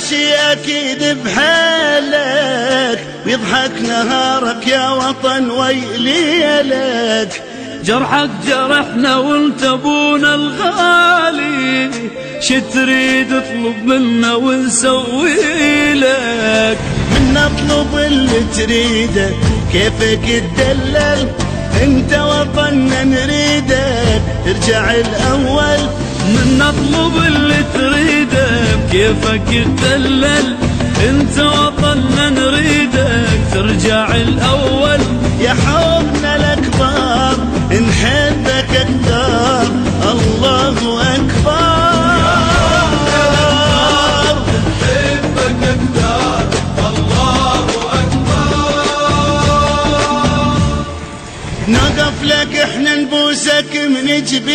شي أكيد بحالك، ويضحك نهارك يا وطن ويليلك. جرحك جرحنا وانت ابونا الغالي، شتريد اطلب منا ونسوي لك. من اطلب اللي تريده كيفك تدلل، انت وطننا نريدك ترجع الاول. من اطلب اللي تريده كيفك تدلل، انت وطننا نريدك ترجع الاول. يا حبنا الاكبر نحبك اكثر، الله اكبر. نحبك اكثر، الله اكبر. نقف لك احنا نبوسك من جبين